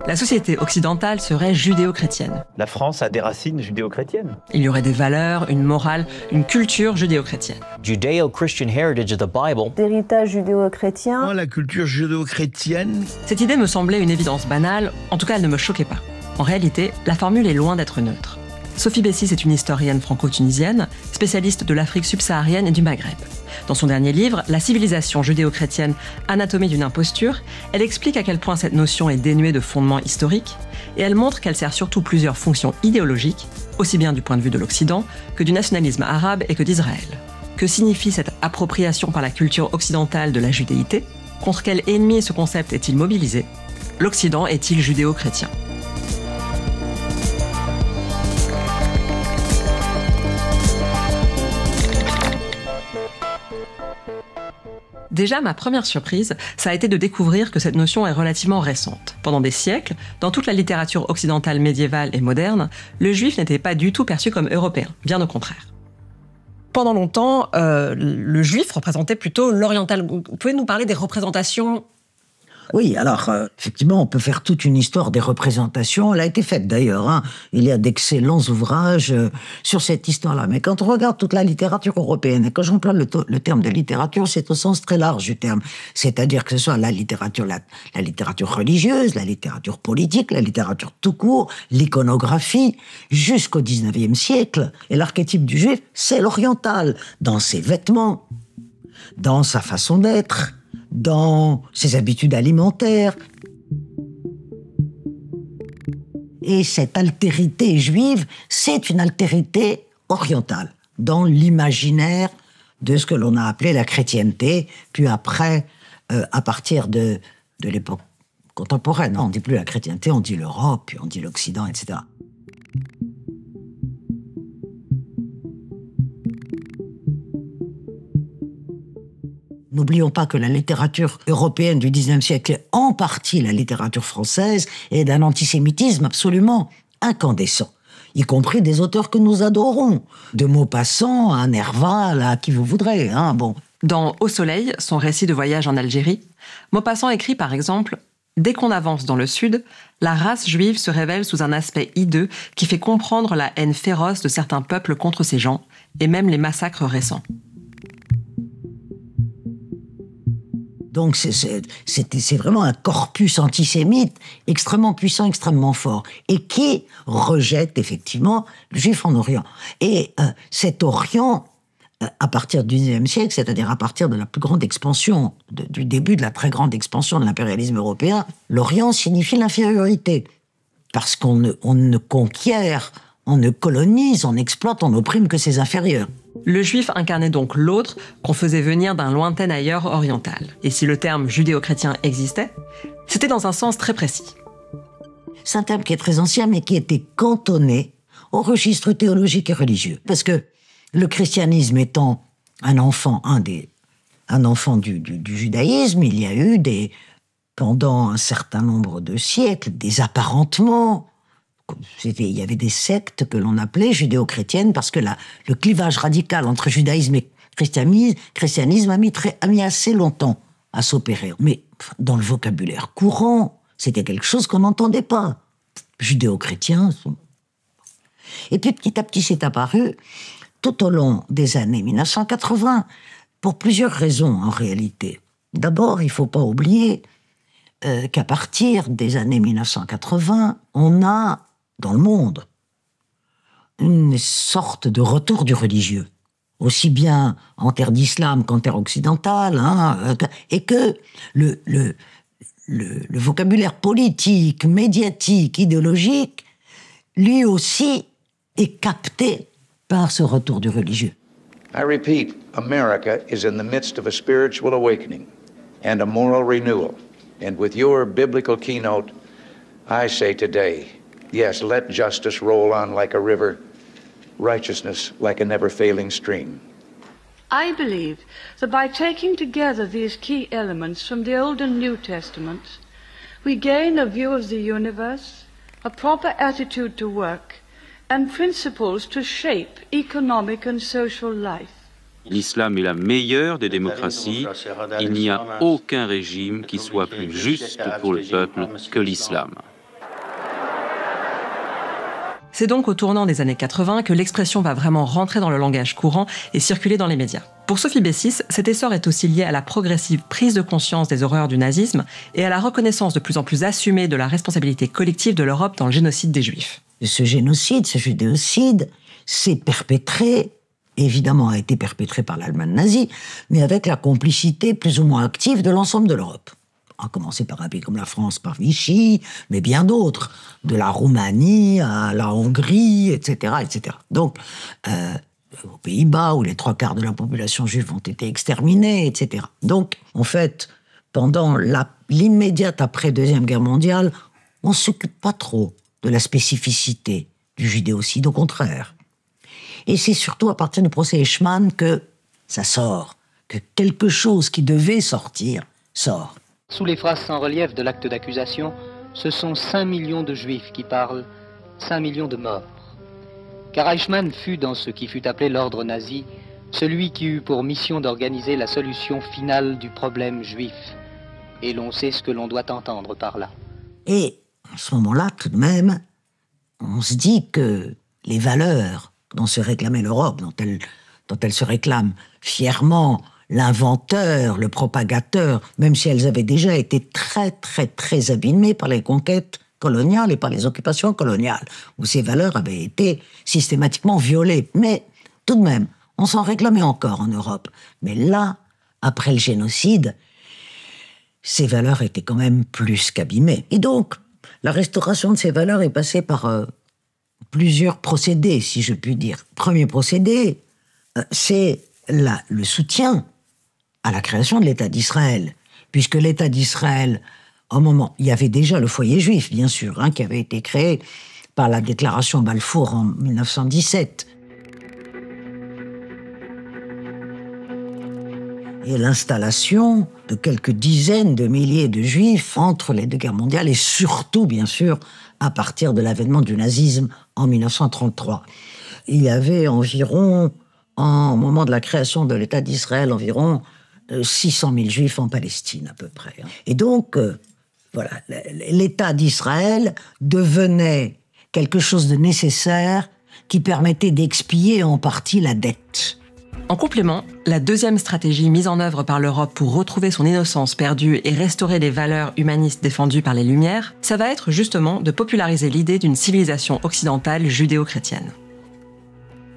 La société occidentale serait judéo-chrétienne. La France a des racines judéo-chrétiennes. Il y aurait des valeurs, une morale, une culture judéo-chrétienne. Judeo-Christian heritage of the Bible. D'héritage judéo-chrétien. La culture judéo-chrétienne. Cette idée me semblait une évidence banale, en tout cas elle ne me choquait pas. En réalité, la formule est loin d'être neutre. Sophie Bessis est une historienne franco-tunisienne, spécialiste de l'Afrique subsaharienne et du Maghreb. Dans son dernier livre, La civilisation judéo-chrétienne, anatomie d'une imposture, elle explique à quel point cette notion est dénuée de fondements historiques, et elle montre qu'elle sert surtout plusieurs fonctions idéologiques, aussi bien du point de vue de l'Occident que du nationalisme arabe et que d'Israël. Que signifie cette appropriation par la culture occidentale de la judéité? Contre quel ennemi ce concept est-il mobilisé? L'Occident est-il judéo-chrétien? Déjà, ma première surprise, ça a été de découvrir que cette notion est relativement récente. Pendant des siècles, dans toute la littérature occidentale médiévale et moderne, le juif n'était pas du tout perçu comme européen, bien au contraire. Pendant longtemps, le juif représentait plutôt l'oriental. Vous pouvez nous parler des représentations ? Oui, alors, effectivement, on peut faire toute une histoire des représentations. Elle a été faite, d'ailleurs. Hein. Il y a d'excellents ouvrages sur cette histoire-là. Mais quand on regarde toute la littérature européenne, et quand j'emploie le terme de littérature, c'est au sens très large du terme. C'est-à-dire que ce soit la littérature religieuse, la littérature politique, la littérature tout court, l'iconographie, jusqu'au 19e siècle. Et l'archétype du juif, c'est l'oriental, dans ses vêtements, dans sa façon d'être, dans ses habitudes alimentaires. Et cette altérité juive, c'est une altérité orientale, dans l'imaginaire de ce que l'on a appelé la chrétienté, puis après, à partir de l'époque contemporaine, on ne dit plus la chrétienté, on dit l'Europe, puis on dit l'Occident, etc. N'oublions pas que la littérature européenne du XIXe siècle, est en partie la littérature française, est d'un antisémitisme absolument incandescent, y compris des auteurs que nous adorons, de Maupassant à Nerval, à qui vous voudrez. Hein, bon. Dans Au soleil, son récit de voyage en Algérie, Maupassant écrit par exemple « Dès qu'on avance dans le sud, la race juive se révèle sous un aspect hideux qui fait comprendre la haine féroce de certains peuples contre ces gens, et même les massacres récents. » Donc c'est vraiment un corpus antisémite extrêmement puissant, extrêmement fort, et qui rejette effectivement le juif en Orient. Et cet Orient, à partir du XIXe siècle, c'est-à-dire à partir de la plus grande expansion, du début de la très grande expansion de l'impérialisme européen, l'Orient signifie l'infériorité. Parce qu'on ne conquiert, on ne colonise, on exploite, on opprime que ses inférieurs. Le juif incarnait donc l'autre qu'on faisait venir d'un lointain ailleurs oriental. Et si le terme judéo-chrétien existait, c'était dans un sens très précis. C'est un terme qui est très ancien, mais qui était cantonné au registre théologique et religieux. Parce que le christianisme étant un enfant du judaïsme, il y a eu pendant un certain nombre de siècles, des apparentements. Il y avait des sectes que l'on appelait judéo-chrétiennes parce que le clivage radical entre judaïsme et christianisme a mis assez longtemps à s'opérer. Mais dans le vocabulaire courant, c'était quelque chose qu'on n'entendait pas. Judéo-chrétien. Et puis petit à petit, c'est apparu tout au long des années 1980, pour plusieurs raisons en réalité. D'abord, il ne faut pas oublier qu'à partir des années 1980, on a dans le monde une sorte de retour du religieux, aussi bien en terre d'islam qu'en terre occidentale, hein, et que le vocabulaire politique, médiatique, idéologique, lui aussi est capté par ce retour du religieux. I repeat, America is in the midst of a spiritual awakening and a moral renewal. And with your biblical keynote, I say today, yes, let justice roll on like a river, righteousness like a never-failing stream. I believe that by taking together these key elements from the Old and New Testaments, we gain a view of the universe, a proper attitude to work, and principles to shape economic and social life. L'islam est la meilleure des démocraties. Il n'y a aucun régime qui soit plus juste pour le peuple que l'islam. C'est donc au tournant des années 80 que l'expression va vraiment rentrer dans le langage courant et circuler dans les médias. Pour Sophie Bessis, cet essor est aussi lié à la progressive prise de conscience des horreurs du nazisme et à la reconnaissance de plus en plus assumée de la responsabilité collective de l'Europe dans le génocide des Juifs. Ce génocide, ce judéocide, s'est perpétré, évidemment a été perpétré par l'Allemagne nazie, mais avec la complicité plus ou moins active de l'ensemble de l'Europe. À commencer par un pays comme la France, par Vichy, mais bien d'autres, de la Roumanie à la Hongrie, etc., etc. Donc, aux Pays-Bas, où les 3/4 de la population juive ont été exterminés, etc. Donc, en fait, pendant l'immédiate après Deuxième Guerre mondiale, on ne s'occupe pas trop de la spécificité du judéocide, au contraire. Et c'est surtout à partir du procès Eichmann que ça sort, que quelque chose qui devait sortir, sort. Sous les phrases sans relief de l'acte d'accusation, ce sont 5 millions de juifs qui parlent, 5 millions de morts. Car Eichmann fut, dans ce qui fut appelé l'ordre nazi, celui qui eut pour mission d'organiser la solution finale du problème juif. Et l'on sait ce que l'on doit entendre par là. Et à ce moment-là, tout de même, on se dit que les valeurs dont se réclamait l'Europe, dont elle se réclame fièrement l'inventeur, le propagateur, même si elles avaient déjà été très, très, très abîmées par les conquêtes coloniales et par les occupations coloniales, où ces valeurs avaient été systématiquement violées. Mais tout de même, on s'en réclamait encore en Europe. Mais là, après le génocide, ces valeurs étaient quand même plus qu'abîmées. Et donc, la restauration de ces valeurs est passée par plusieurs procédés, si je puis dire. Premier procédé, c'est le soutien à la création de l'État d'Israël, puisque l'État d'Israël, au moment, il y avait déjà le foyer juif, bien sûr, qui avait été créé par la déclaration Balfour en 1917. Et l'installation de quelques dizaines de milliers de juifs entre les deux guerres mondiales, et surtout, bien sûr, à partir de l'avènement du nazisme en 1933. Il y avait environ, au moment de la création de l'État d'Israël, environ 600 000 juifs en Palestine, à peu près. Et donc, voilà, l'État d'Israël devenait quelque chose de nécessaire qui permettait d'expier en partie la dette. En complément, la deuxième stratégie mise en œuvre par l'Europe pour retrouver son innocence perdue et restaurer les valeurs humanistes défendues par les Lumières, ça va être justement de populariser l'idée d'une civilisation occidentale judéo-chrétienne.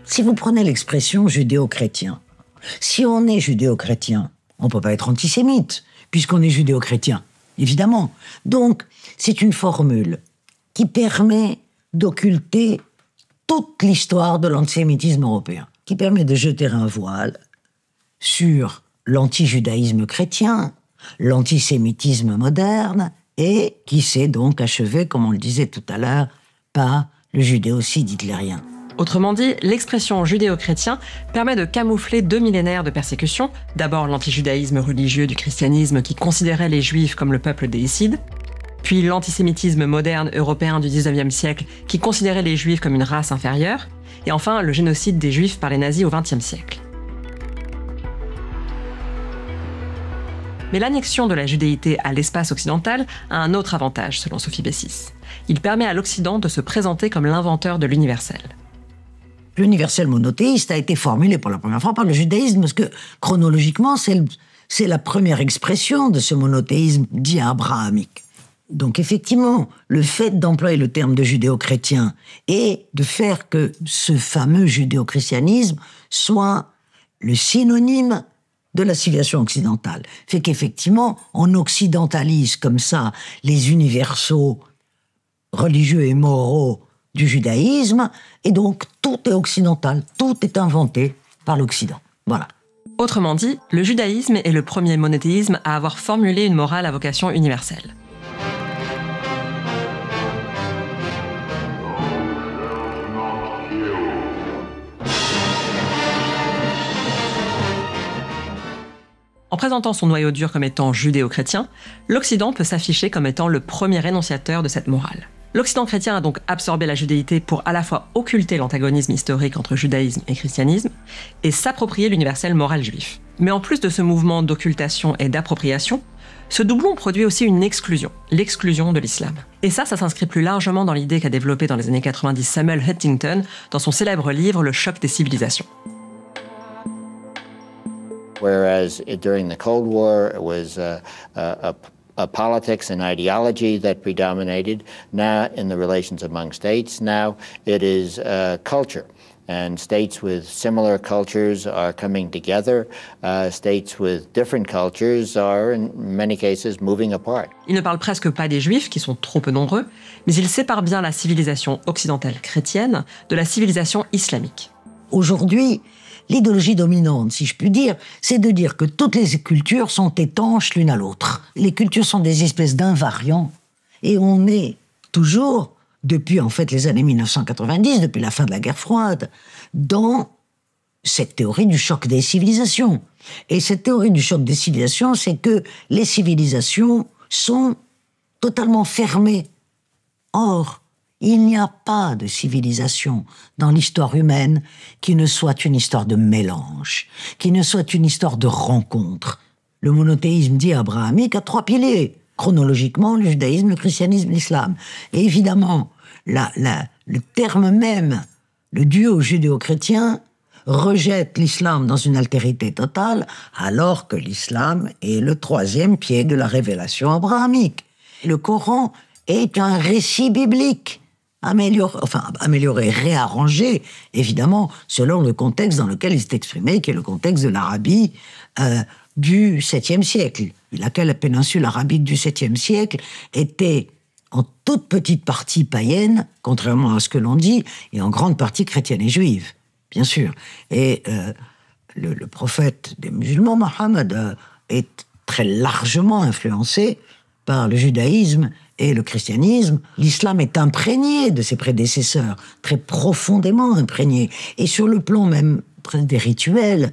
Si vous prenez l'expression judéo-chrétien, si on est judéo-chrétien, on ne peut pas être antisémite, puisqu'on est judéo-chrétien, évidemment. Donc, c'est une formule qui permet d'occulter toute l'histoire de l'antisémitisme européen, qui permet de jeter un voile sur l'anti-judaïsme chrétien, l'antisémitisme moderne, et qui s'est donc achevé, comme on le disait tout à l'heure, par le judéocide hitlérien. Autrement dit, l'expression judéo-chrétien permet de camoufler 2 millénaires de persécution. D'abord l'antijudaïsme religieux du christianisme qui considérait les juifs comme le peuple déicide, puis l'antisémitisme moderne européen du XIXe siècle qui considérait les juifs comme une race inférieure, et enfin le génocide des juifs par les nazis au XXe siècle. Mais l'annexion de la judéité à l'espace occidental a un autre avantage, selon Sophie Bessis. Il permet à l'Occident de se présenter comme l'inventeur de l'universel. L'universel monothéiste a été formulé pour la première fois par le judaïsme, parce que chronologiquement, c'est la première expression de ce monothéisme dit abrahamique. Donc effectivement, le fait d'employer le terme de judéo-chrétien et de faire que ce fameux judéo-christianisme soit le synonyme de la civilisation occidentale fait qu'effectivement, on occidentalise comme ça les universaux religieux et moraux du judaïsme, et donc tout est occidental, tout est inventé par l'Occident. Voilà. Autrement dit, le judaïsme est le premier monothéisme à avoir formulé une morale à vocation universelle. En présentant son noyau dur comme étant judéo-chrétien, l'Occident peut s'afficher comme étant le premier énonciateur de cette morale. L'Occident chrétien a donc absorbé la judéité pour à la fois occulter l'antagonisme historique entre judaïsme et christianisme et s'approprier l'universel moral juif. Mais en plus de ce mouvement d'occultation et d'appropriation, ce doublon produit aussi une exclusion, l'exclusion de l'islam. Et ça s'inscrit plus largement dans l'idée qu'a développée dans les années 90 Samuel Huntington dans son célèbre livre Le choc des civilisations. Whereas during the Cold War, it was a politics and ideology that predominated. Now, in the relations among states, now it is culture. And states with similar cultures are coming together. States with different cultures are, in many cases, moving apart. Il ne parle presque pas des Juifs, qui sont trop peu nombreux, mais il sépare bien la civilisation occidentale chrétienne de la civilisation islamique. Aujourd'hui, l'idéologie dominante, si je puis dire, c'est de dire que toutes les cultures sont étanches l'une à l'autre. Les cultures sont des espèces d'invariants. Et on est toujours, depuis en fait les années 1990, depuis la fin de la guerre froide, dans cette théorie du choc des civilisations. Et cette théorie du choc des civilisations, c'est que les civilisations sont totalement fermées. Or, il n'y a pas de civilisation dans l'histoire humaine qui ne soit une histoire de mélange, qui ne soit une histoire de rencontre. Le monothéisme dit abrahamique a 3 piliers. Chronologiquement, le judaïsme, le christianisme, l'islam. Et évidemment, le terme même, le duo judéo-chrétien, rejette l'islam dans une altérité totale, alors que l'islam est le 3e pied de la révélation abrahamique. Le Coran est un récit biblique, amélioré, réarrangé, évidemment, selon le contexte dans lequel il s'est exprimé, qui est le contexte de l'Arabie du 7e siècle. La péninsule arabique du 7e siècle était en toute petite partie païenne, contrairement à ce que l'on dit, et en grande partie chrétienne et juive, bien sûr. Et le prophète des musulmans, Mohammed, est très largement influencé par le judaïsme et le christianisme. L'islam est imprégné de ses prédécesseurs, très profondément imprégné. Et sur le plan même des rituels,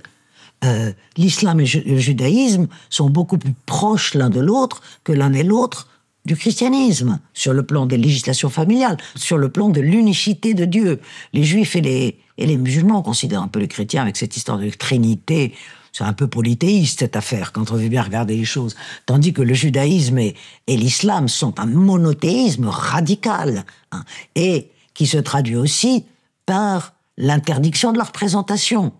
l'islam et le judaïsme sont beaucoup plus proches l'un de l'autre que l'un et l'autre du christianisme, sur le plan des législations familiales, sur le plan de l'unicité de Dieu. Les juifs et les musulmans considèrent un peu les chrétiens avec cette histoire de trinité. C'est un peu polythéiste, cette affaire, quand on veut bien regarder les choses. Tandis que le judaïsme et l'islam sont un monothéisme radical, hein, et qui se traduit aussi par l'interdiction de la représentation.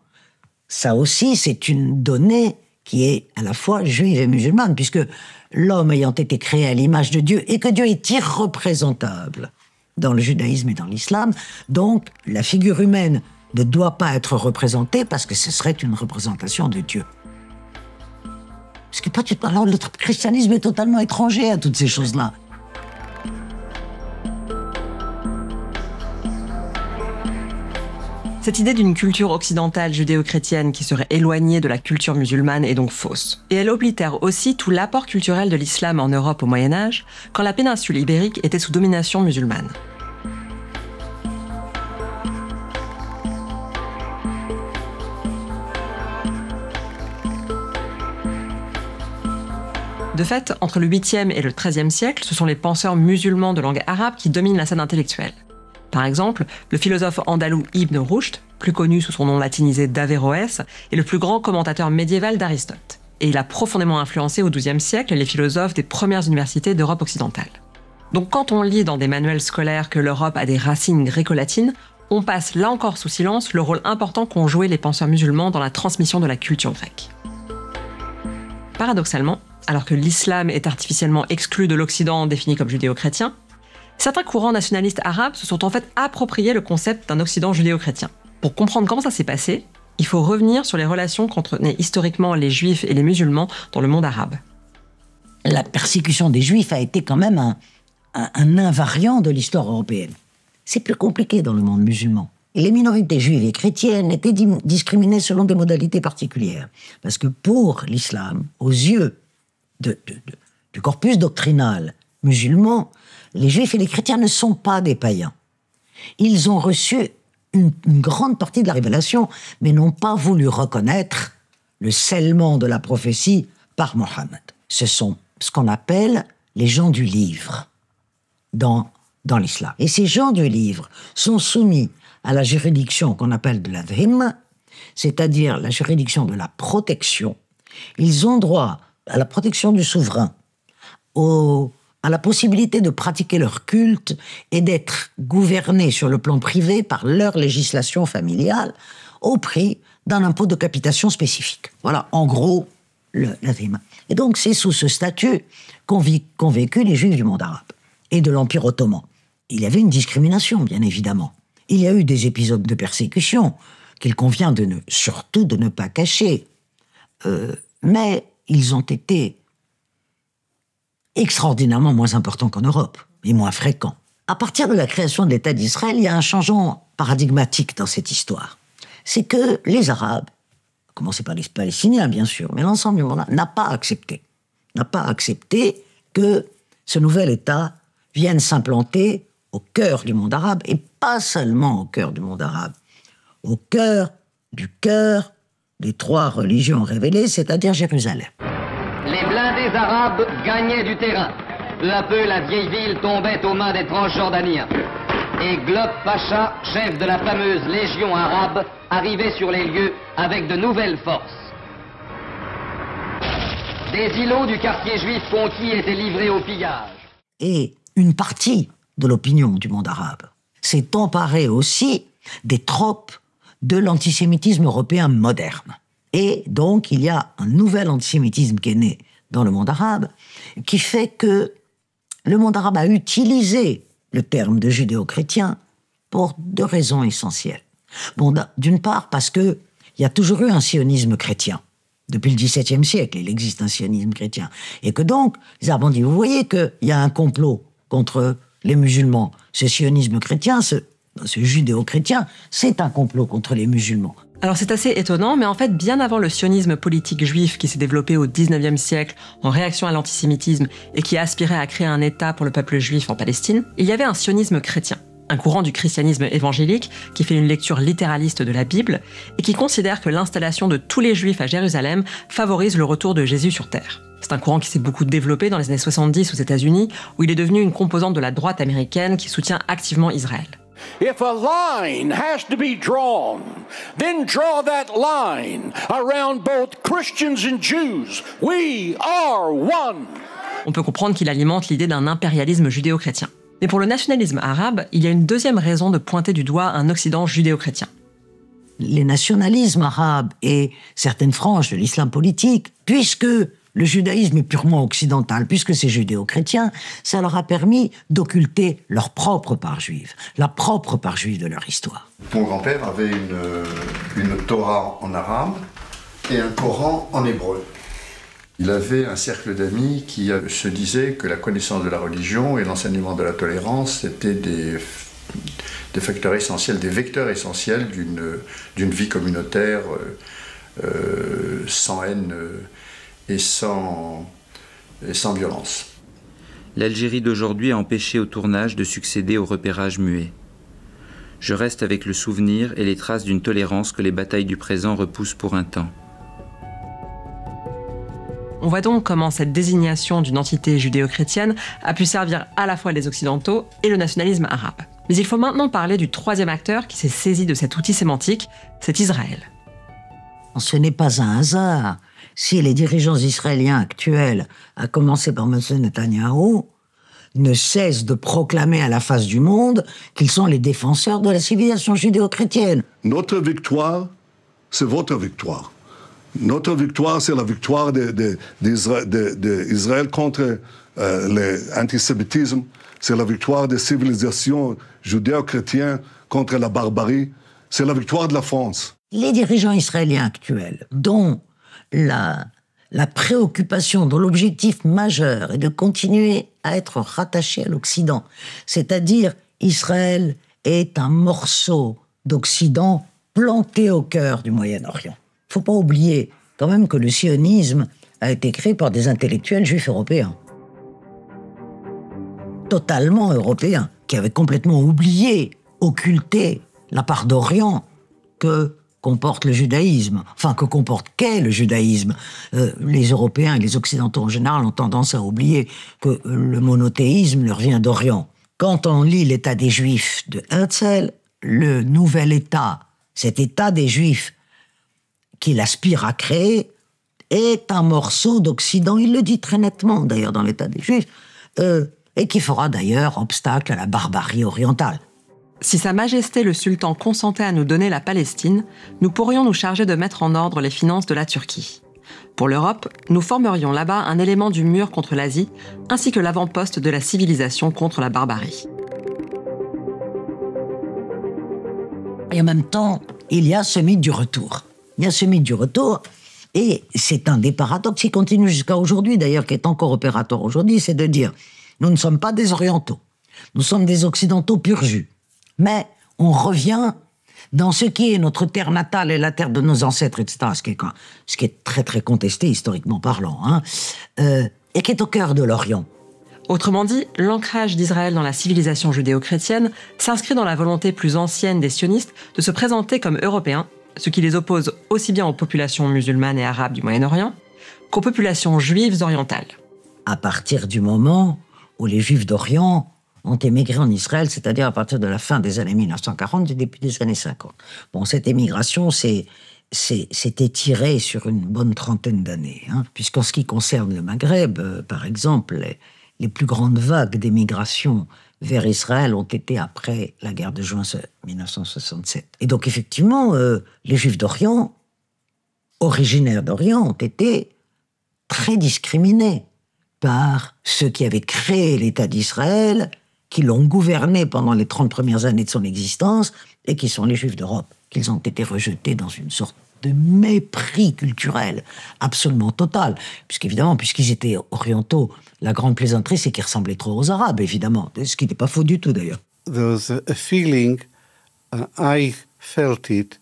Ça aussi, c'est une donnée qui est à la fois juive et musulmane, puisque l'homme ayant été créé à l'image de Dieu, et que Dieu est irreprésentable dans le judaïsme et dans l'islam, donc la figure humaine ne doit pas être représentée parce que ce serait une représentation de Dieu. Alors le christianisme est totalement étranger à toutes ces choses-là. Cette idée d'une culture occidentale judéo-chrétienne qui serait éloignée de la culture musulmane est donc fausse. Et elle oblitère aussi tout l'apport culturel de l'islam en Europe au Moyen-Âge, quand la péninsule ibérique était sous domination musulmane. De fait, entre le 8e et le 13e siècle, ce sont les penseurs musulmans de langue arabe qui dominent la scène intellectuelle. Par exemple, le philosophe andalou Ibn Rushd, plus connu sous son nom latinisé d'Averroès, est le plus grand commentateur médiéval d'Aristote. Et il a profondément influencé au XIIe siècle les philosophes des premières universités d'Europe occidentale. Donc quand on lit dans des manuels scolaires que l'Europe a des racines gréco-latines, on passe là encore sous silence le rôle important qu'ont joué les penseurs musulmans dans la transmission de la culture grecque. Paradoxalement, alors que l'islam est artificiellement exclu de l'Occident défini comme judéo-chrétien, certains courants nationalistes arabes se sont en fait appropriés le concept d'un Occident judéo-chrétien. Pour comprendre comment ça s'est passé, il faut revenir sur les relations qu'entretenaient historiquement les juifs et les musulmans dans le monde arabe. La persécution des juifs a été quand même un invariant de l'histoire européenne. C'est plus compliqué dans le monde musulman. Et les minorités juives et chrétiennes étaient discriminées selon des modalités particulières. Parce que pour l'islam, aux yeux du corpus doctrinal musulman, les juifs et les chrétiens ne sont pas des païens. Ils ont reçu une grande partie de la révélation, mais n'ont pas voulu reconnaître le scellement de la prophétie par Mohammed. Ce sont ce qu'on appelle les gens du livre. Dans dans l'islam. Et ces gens du livre sont soumis à la juridiction qu'on appelle de la dhimma, c'est-à-dire la juridiction de la protection. Ils ont droit à la protection du souverain, à la possibilité de pratiquer leur culte et d'être gouvernés sur le plan privé par leur législation familiale au prix d'un impôt de capitation spécifique. Voilà, en gros, la dhimma. Et donc, c'est sous ce statut qu'ont vécu les Juifs du monde arabe et de l'Empire ottoman. Il y avait une discrimination, bien évidemment. Il y a eu des épisodes de persécution qu'il convient surtout de ne pas cacher. Mais ils ont été extraordinairement moins importants qu'en Europe, et moins fréquents. À partir de la création de l'État d'Israël, il y a un changement paradigmatique dans cette histoire. C'est que les Arabes, à commencer par les Palestiniens bien sûr, mais l'ensemble du monde n'a pas accepté que ce nouvel État vienne s'implanter au cœur du monde arabe, et pas seulement au cœur du monde arabe, au cœur du cœur des trois religions révélées, c'est-à-dire Jérusalem. Les blindés arabes gagnaient du terrain. Peu à peu, la vieille ville tombait aux mains des transjordaniens. Et Glob Pacha, chef de la fameuse Légion arabe, arrivait sur les lieux avec de nouvelles forces. Des îlots du quartier juif conquis étaient livrés au pillage. Et une partie de l'opinion du monde arabe s'est emparée aussi des tropes de l'antisémitisme européen moderne. Et donc, il y a un nouvel antisémitisme qui est né dans le monde arabe, qui fait que le monde arabe a utilisé le terme de judéo-chrétien pour deux raisons essentielles. Bon, d'une part, parce qu'il y a toujours eu un sionisme chrétien. Depuis le XVIIe siècle, il existe un sionisme chrétien. Et que donc, les Arabes ont dit, vous voyez qu'il y a un complot contre les musulmans. Ce sionisme chrétien, ce judéo-chrétien, c'est un complot contre les musulmans. Alors c'est assez étonnant, mais en fait, bien avant le sionisme politique juif qui s'est développé au XIXe siècle en réaction à l'antisémitisme et qui aspirait à créer un État pour le peuple juif en Palestine, il y avait un sionisme chrétien, un courant du christianisme évangélique qui fait une lecture littéraliste de la Bible et qui considère que l'installation de tous les juifs à Jérusalem favorise le retour de Jésus sur terre. C'est un courant qui s'est beaucoup développé dans les années 70 aux États-Unis, où il est devenu une composante de la droite américaine qui soutient activement Israël. If a line has to be drawn, then draw that line around both Christians and Jews. We are one. On peut comprendre qu'il alimente l'idée d'un impérialisme judéo-chrétien. Mais pour le nationalisme arabe, il y a une deuxième raison de pointer du doigt un Occident judéo-chrétien. Les nationalismes arabes et certaines franges de l'islam politique, puisque le judaïsme est purement occidental, puisque c'est judéo-chrétien, ça leur a permis d'occulter leur propre part juive, la propre part juive de leur histoire. Mon grand-père avait une Torah en arabe et un Coran en hébreu. Il avait un cercle d'amis qui se disaient que la connaissance de la religion et l'enseignement de la tolérance étaient des facteurs essentiels, des vecteurs essentiels d'une vie communautaire sans haine et sans violence. L'Algérie d'aujourd'hui a empêché au tournage de succéder au repérage muet. Je reste avec le souvenir et les traces d'une tolérance que les batailles du présent repoussent pour un temps. On voit donc comment cette désignation d'une entité judéo-chrétienne a pu servir à la fois les Occidentaux et le nationalisme arabe. Mais il faut maintenant parler du troisième acteur qui s'est saisi de cet outil sémantique, c'est Israël. Ce n'est pas un hasard si les dirigeants israéliens actuels, à commencer par M. Netanyahou, ne cessent de proclamer à la face du monde qu'ils sont les défenseurs de la civilisation judéo-chrétienne. Notre victoire, c'est votre victoire. Notre victoire, c'est la victoire d'Israël contre l'antisémitisme. C'est la victoire des civilisations judéo-chrétiennes contre la barbarie. C'est la victoire de la France. Les dirigeants israéliens actuels, dont la préoccupation, dont l'objectif majeur est de continuer à être rattaché à l'Occident, c'est-à-dire Israël est un morceau d'Occident planté au cœur du Moyen-Orient. Il ne faut pas oublier quand même que le sionisme a été créé par des intellectuels juifs européens. Totalement européens, qui avaient complètement oublié, occulté la part d'Orient que comporte le judaïsme, qu'est le judaïsme. Les Européens et les Occidentaux en général ont tendance à oublier que le monothéisme leur vient d'Orient. quand on lit l'état des Juifs de Herzl, le nouvel État, cet État des Juifs qu'il aspire à créer, est un morceau d'Occident, il le dit très nettement d'ailleurs dans l'état des Juifs, et qui fera d'ailleurs obstacle à la barbarie orientale. Si Sa Majesté le Sultan consentait à nous donner la Palestine, nous pourrions nous charger de mettre en ordre les finances de la Turquie. Pour l'Europe, nous formerions là-bas un élément du mur contre l'Asie, ainsi que l'avant-poste de la civilisation contre la barbarie. Et en même temps, il y a ce mythe du retour. Il y a ce mythe du retour, et c'est un des paradoxes qui continue jusqu'à aujourd'hui, d'ailleurs, qui est encore opérateur aujourd'hui, c'est de dire, nous ne sommes pas des orientaux, nous sommes des occidentaux pur jus, mais on revient dans ce qui est notre terre natale et la terre de nos ancêtres, etc., ce qui est très très contesté historiquement parlant, et qui est au cœur de l'Orient. Autrement dit, l'ancrage d'Israël dans la civilisation judéo-chrétienne s'inscrit dans la volonté plus ancienne des sionistes de se présenter comme européens, ce qui les oppose aussi bien aux populations musulmanes et arabes du Moyen-Orient qu'aux populations juives orientales. À partir du moment où les Juifs d'Orient ont émigré en Israël, c'est-à-dire à partir de la fin des années 1940 et début des années 50. Bon, cette émigration s'est étirée sur une bonne trentaine d'années, puisqu'en ce qui concerne le Maghreb, par exemple, les plus grandes vagues d'émigration vers Israël ont été après la guerre de juin 1967. Et donc, effectivement, les Juifs d'Orient, originaires d'Orient, ont été très discriminés par ceux qui avaient créé l'État d'Israël, qui l'ont gouverné pendant les 30 premières années de son existence, et qui sont les Juifs d'Europe, qu'ils ont été rejetés dans une sorte de mépris culturel absolument total. Puisqu'évidemment, puisqu'ils étaient orientaux, la grande plaisanterie, c'est qu'ils ressemblaient trop aux Arabes, évidemment. Ce qui n'était pas faux du tout, d'ailleurs. There was a feeling, I felt it,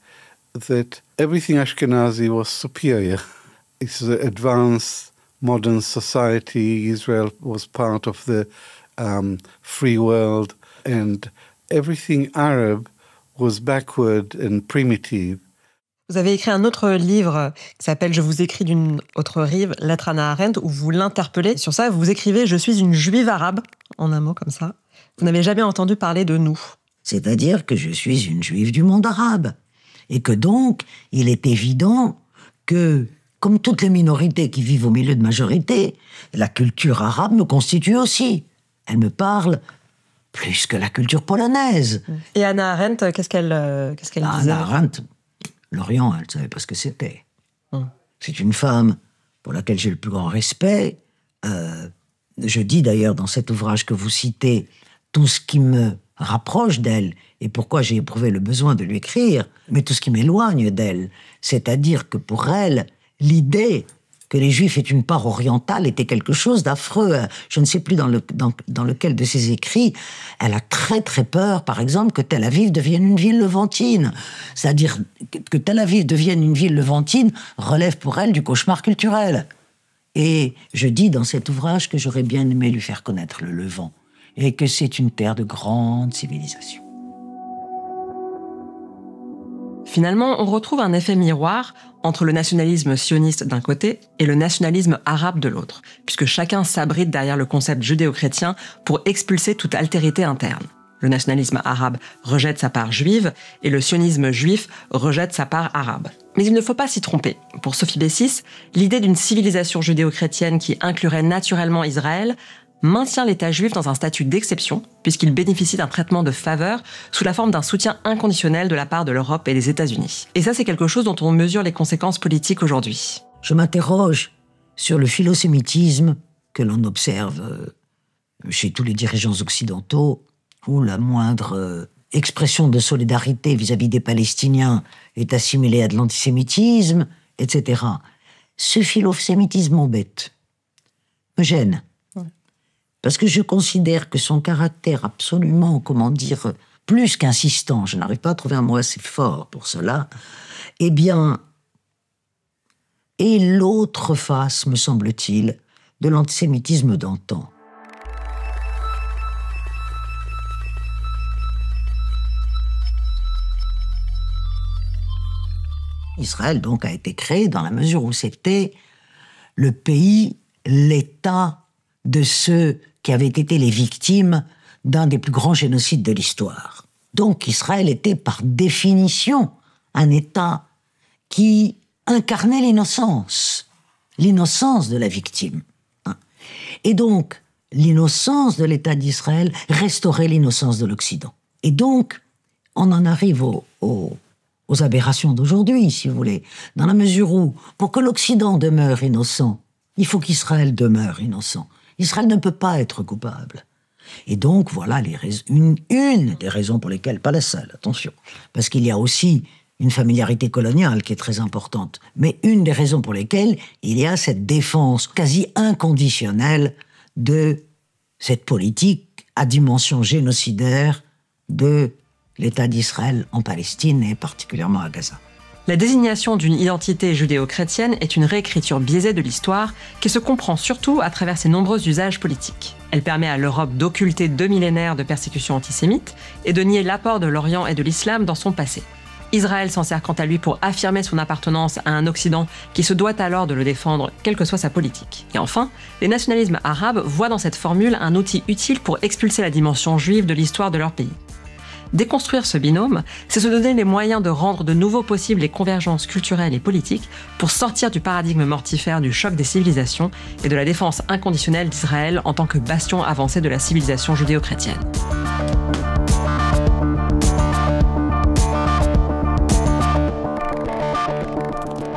that everything Ashkenazi was superior. It's an advanced, modern society. Israel was part of the free world, and everything Arab was backward and primitive. Vous avez écrit un autre livre qui s'appelle « Je vous écris d'une autre rive », Lettre à Hannah Arendt, où vous l'interpellez sur ça. Vous écrivez « Je suis une juive arabe », en un mot comme ça. Vous n'avez jamais entendu parler de nous. C'est-à-dire que je suis une juive du monde arabe. Et que donc, il est évident que, comme toutes les minorités qui vivent au milieu de majorités, la culture arabe me constitue aussi. Elle me parle plus que la culture polonaise. Et Hannah Arendt, qu'est-ce qu'elle disait ? Hannah Arendt, l'Orient, elle ne savait pas ce que c'était. C'est une femme pour laquelle j'ai le plus grand respect. Je dis d'ailleurs dans cet ouvrage que vous citez tout ce qui me rapproche d'elle et pourquoi j'ai éprouvé le besoin de lui écrire, mais tout ce qui m'éloigne d'elle. C'est-à-dire que pour elle, l'idée que les Juifs aient une part orientale était quelque chose d'affreux. Je ne sais plus dans lequel de ses écrits, elle a très très peur, par exemple, que Tel Aviv devienne une ville levantine. C'est-à-dire que Tel Aviv devienne une ville levantine relève pour elle du cauchemar culturel. Et je dis dans cet ouvrage que j'aurais bien aimé lui faire connaître le Levant et que c'est une terre de grande civilisation. Finalement, on retrouve un effet miroir entre le nationalisme sioniste d'un côté et le nationalisme arabe de l'autre, puisque chacun s'abrite derrière le concept judéo-chrétien pour expulser toute altérité interne. Le nationalisme arabe rejette sa part juive et le sionisme juif rejette sa part arabe. Mais il ne faut pas s'y tromper. Pour Sophie Bessis, l'idée d'une civilisation judéo-chrétienne qui inclurait naturellement Israël maintient l'État juif dans un statut d'exception, puisqu'il bénéficie d'un traitement de faveur sous la forme d'un soutien inconditionnel de la part de l'Europe et des États-Unis. Et ça, c'est quelque chose dont on mesure les conséquences politiques aujourd'hui. Je m'interroge sur le philosémitisme que l'on observe chez tous les dirigeants occidentaux, où la moindre expression de solidarité vis-à-vis des Palestiniens est assimilée à de l'antisémitisme, etc. Ce philosémitisme m'embête, me gêne. Parce que je considère que son caractère absolument, comment dire, plus qu'insistant, je n'arrive pas à trouver un mot assez fort pour cela, eh bien, est l'autre face, me semble-t-il, de l'antisémitisme d'antan. Israël, donc, a été créé dans la mesure où c'était le pays, l'État de ceux qui avaient été les victimes d'un des plus grands génocides de l'histoire. Donc Israël était par définition un État qui incarnait l'innocence de la victime. Et donc, l'innocence de l'État d'Israël restaurait l'innocence de l'Occident. Et donc, on en arrive aux aberrations d'aujourd'hui, si vous voulez, dans la mesure où, pour que l'Occident demeure innocent, il faut qu'Israël demeure innocent. Israël ne peut pas être coupable. Et donc, voilà une des raisons pour lesquelles, pas la seule, attention, parce qu'il y a aussi une familiarité coloniale qui est très importante, mais une des raisons pour lesquelles il y a cette défense quasi inconditionnelle de cette politique à dimension génocidaire de l'État d'Israël en Palestine et particulièrement à Gaza. La désignation d'une identité judéo-chrétienne est une réécriture biaisée de l'histoire qui se comprend surtout à travers ses nombreux usages politiques. Elle permet à l'Europe d'occulter 2 millénaires de persécutions antisémites et de nier l'apport de l'Orient et de l'islam dans son passé. Israël s'en sert quant à lui pour affirmer son appartenance à un Occident qui se doit alors de le défendre, quelle que soit sa politique. Et enfin, les nationalismes arabes voient dans cette formule un outil utile pour expulser la dimension juive de l'histoire de leur pays. Déconstruire ce binôme, c'est se donner les moyens de rendre de nouveau possibles les convergences culturelles et politiques pour sortir du paradigme mortifère du choc des civilisations et de la défense inconditionnelle d'Israël en tant que bastion avancé de la civilisation judéo-chrétienne.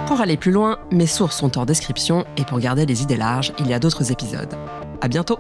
Pour aller plus loin, mes sources sont en description et pour garder les idées larges, il y a d'autres épisodes. À bientôt!